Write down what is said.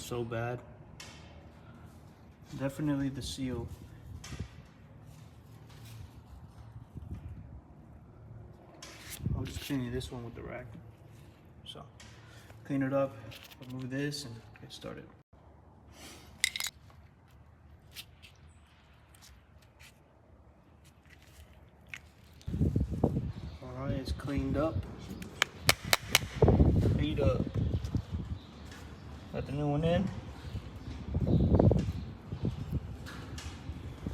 so bad. Definitely the seal. I'm just cleaning this one with the rag. So, clean it up, remove this, and get started. Alright, it's cleaned up. Cleaned up. Got the new one in.